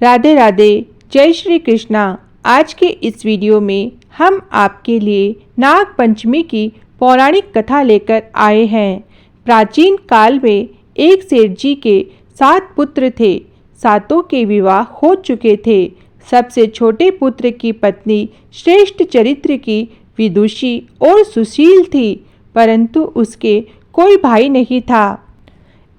राधे राधे, जय श्री कृष्णा। आज के इस वीडियो में हम आपके लिए नाग पंचमी की पौराणिक कथा लेकर आए हैं। प्राचीन काल में एक सेठ जी के 7 पुत्र थे। सातों के विवाह हो चुके थे। सबसे छोटे पुत्र की पत्नी श्रेष्ठ चरित्र की, विदुषी और सुशील थी, परंतु उसके कोई भाई नहीं था।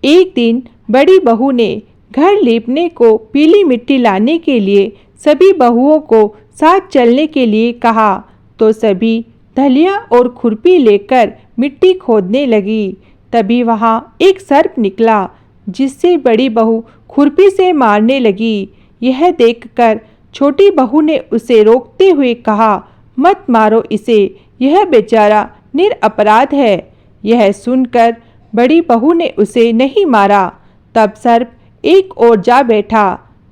एक दिन बड़ी बहू ने घर लीपने को पीली मिट्टी लाने के लिए सभी बहुओं को साथ चलने के लिए कहा, तो सभी धलिया और खुरपी लेकर मिट्टी खोदने लगी। तभी वहाँ एक सर्प निकला, जिससे बड़ी बहू खुरपी से मारने लगी। यह देखकर छोटी बहू ने उसे रोकते हुए कहा, मत मारो इसे, यह बेचारा निरपराध है। यह सुनकर बड़ी बहू ने उसे नहीं मारा। तब सर्प एक ओर जा बैठा।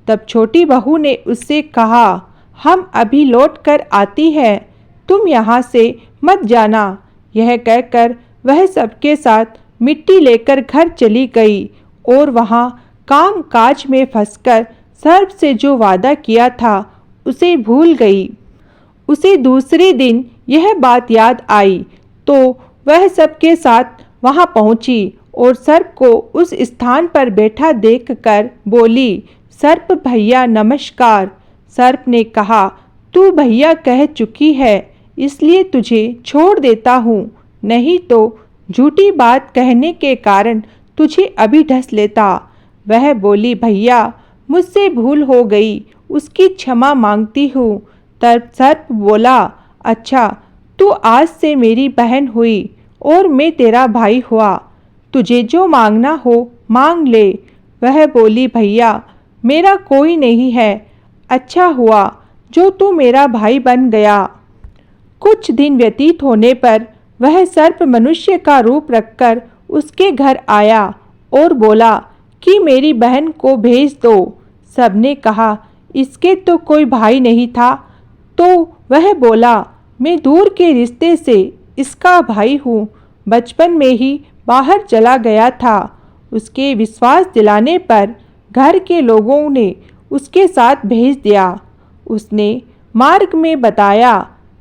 तब छोटी बहू ने उससे कहा, हम अभी लौट कर आती है, तुम यहाँ से मत जाना। यह कहकर वह सबके साथ मिट्टी लेकर घर चली गई और वहाँ काम काज में फंसकर सर्प से जो वादा किया था उसे भूल गई। उसे दूसरे दिन यह बात याद आई, तो वह सबके साथ वहाँ पहुँची और सर्प को उस स्थान पर बैठा देखकर बोली, सर्प भैया नमस्कार। सर्प ने कहा, तू भैया कह चुकी है, इसलिए तुझे छोड़ देता हूँ, नहीं तो झूठी बात कहने के कारण तुझे अभी ढस लेता। वह बोली, भैया मुझसे भूल हो गई, उसकी क्षमा मांगती हूँ। तब सर्प बोला, अच्छा तू आज से मेरी बहन हुई और मैं तेरा भाई हुआ, तुझे जो मांगना हो मांग ले। वह बोली, भैया मेरा कोई नहीं है, अच्छा हुआ जो तू मेरा भाई बन गया। कुछ दिन व्यतीत होने पर वह सर्प मनुष्य का रूप रखकर उसके घर आया और बोला कि मेरी बहन को भेज दो। सबने कहा, इसके तो कोई भाई नहीं था। तो वह बोला, मैं दूर के रिश्ते से इसका भाई हूँ, बचपन में ही बाहर चला गया था। उसके विश्वास दिलाने पर घर के लोगों ने उसके साथ भेज दिया। उसने मार्ग में बताया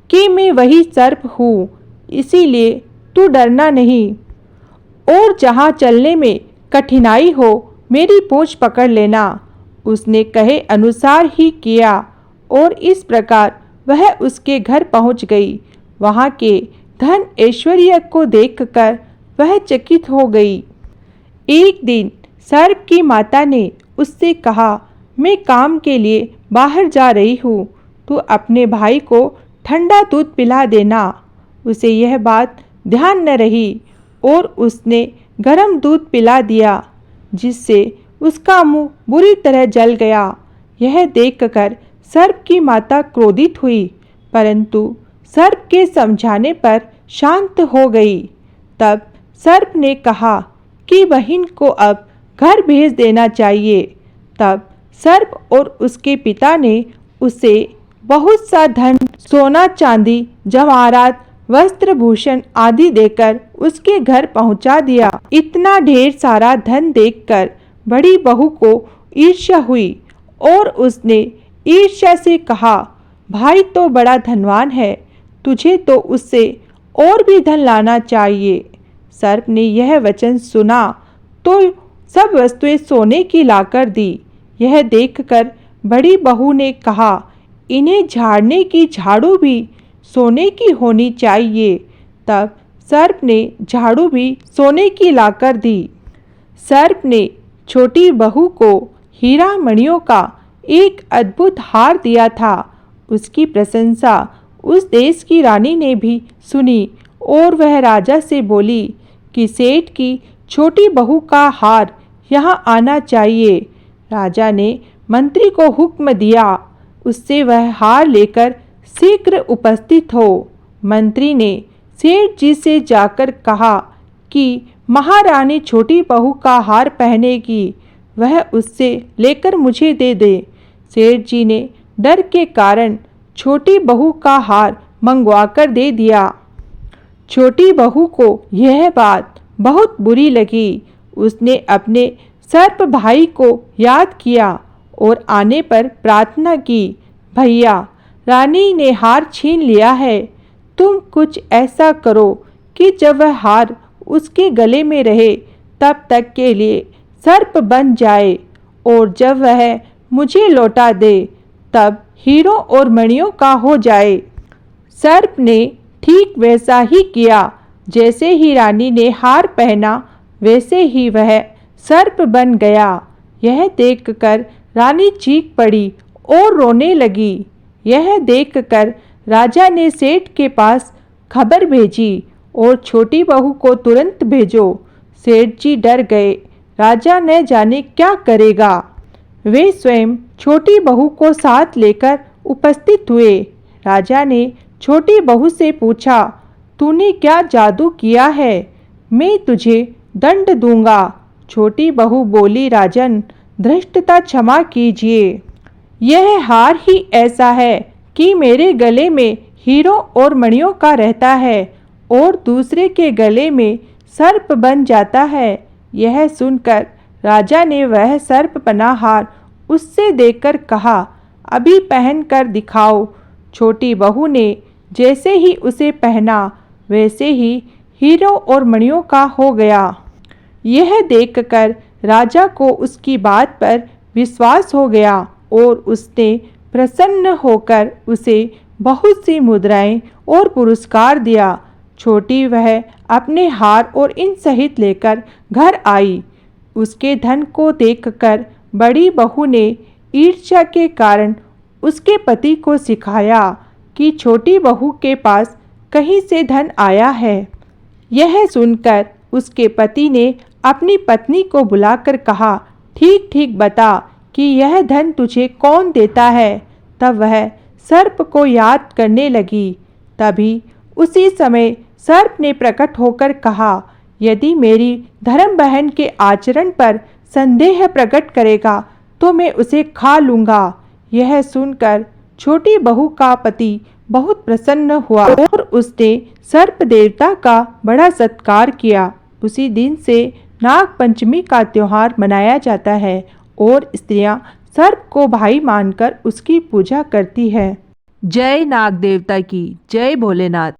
कि मैं वही सर्प हूँ, इसीलिए तू डरना नहीं और जहाँ चलने में कठिनाई हो मेरी पूंछ पकड़ लेना। उसने कहे अनुसार ही किया और इस प्रकार वह उसके घर पहुँच गई। वहाँ के धन ऐश्वर्य को देखकर वह चकित हो गई। एक दिन सर्प की माता ने उससे कहा, मैं काम के लिए बाहर जा रही हूँ, तू अपने भाई को ठंडा दूध पिला देना। उसे यह बात ध्यान न रही और उसने गर्म दूध पिला दिया, जिससे उसका मुंह बुरी तरह जल गया। यह देखकर सर्प की माता क्रोधित हुई, परंतु सर्प के समझाने पर शांत हो गई। तब सर्प ने कहा कि बहन को अब घर भेज देना चाहिए। तब सर्प और उसके पिता ने उसे बहुत सा धन, सोना चांदी, जवाहरात, वस्त्र भूषण आदि देकर उसके घर पहुंचा दिया। इतना ढेर सारा धन देखकर बड़ी बहू को ईर्ष्या हुई और उसने ईर्ष्या से कहा, भाई तो बड़ा धनवान है, तुझे तो उससे और भी धन लाना चाहिए। सर्प ने यह वचन सुना तो सब वस्तुएं सोने की लाकर दी। यह देखकर बड़ी बहू ने कहा, इन्हें झाड़ने की झाड़ू भी सोने की होनी चाहिए। तब सर्प ने झाड़ू भी सोने की लाकर दी। सर्प ने छोटी बहू को हीरा मणियों का एक अद्भुत हार दिया था। उसकी प्रशंसा उस देश की रानी ने भी सुनी और वह राजा से बोली कि सेठ की छोटी बहू का हार यहाँ आना चाहिए। राजा ने मंत्री को हुक्म दिया, उससे वह हार लेकर शीघ्र उपस्थित हो। मंत्री ने सेठ जी से जाकर कहा कि महारानी छोटी बहू का हार पहनेगी, वह उससे लेकर मुझे दे दे। सेठ जी ने डर के कारण छोटी बहू का हार मंगवाकर दे दिया। छोटी बहू को यह बात बहुत बुरी लगी। उसने अपने सर्प भाई को याद किया और आने पर प्रार्थना की, भैया रानी ने हार छीन लिया है, तुम कुछ ऐसा करो कि जब वह हार उसके गले में रहे तब तक के लिए सर्प बन जाए, और जब वह मुझे लौटा दे तब हीरों और मणियों का हो जाए। सर्प ने ठीक वैसा ही किया। जैसे ही रानी ने हार पहना वैसे ही वह सर्प बन गया। यह देखकर रानी चीख पड़ी और रोने लगी। यह देखकर राजा ने सेठ के पास खबर भेजी और छोटी बहू को तुरंत भेजो। सेठ जी डर गए, राजा न जाने क्या करेगा। वे स्वयं छोटी बहू को साथ लेकर उपस्थित हुए। राजा ने छोटी बहू से पूछा, तूने क्या जादू किया है? मैं तुझे दंड दूंगा। छोटी बहू बोली, राजन धृष्टता क्षमा कीजिए, यह हार ही ऐसा है कि मेरे गले में हीरों और मणियों का रहता है और दूसरे के गले में सर्प बन जाता है। यह सुनकर राजा ने वह सर्प बना हार उससे देकर कहा, अभी पहन कर दिखाओ। छोटी बहू ने जैसे ही उसे पहना वैसे ही हीरों और मणियों का हो गया। यह देखकर राजा को उसकी बात पर विश्वास हो गया और उसने प्रसन्न होकर उसे बहुत सी मुद्राएं और पुरस्कार दिया। छोटी वह अपने हार और इन सहित लेकर घर आई। उसके धन को देखकर बड़ी बहू ने ईर्ष्या के कारण उसके पति को सिखाया कि छोटी बहू के पास कहीं से धन आया है। यह सुनकर उसके पति ने अपनी पत्नी को बुलाकर कहा, ठीक ठीक बता कि यह धन तुझे कौन देता है। तब वह सर्प को याद करने लगी। तभी उसी समय सर्प ने प्रकट होकर कहा, यदि मेरी धर्म बहन के आचरण पर संदेह प्रकट करेगा तो मैं उसे खा लूँगा। यह सुनकर छोटी बहू का पति बहुत प्रसन्न हुआ और उसने सर्प देवता का बड़ा सत्कार किया। उसी दिन से नाग पंचमी का त्यौहार मनाया जाता है और स्त्रियां सर्प को भाई मानकर उसकी पूजा करती है। जय नाग देवता की, जय भोलेनाथ।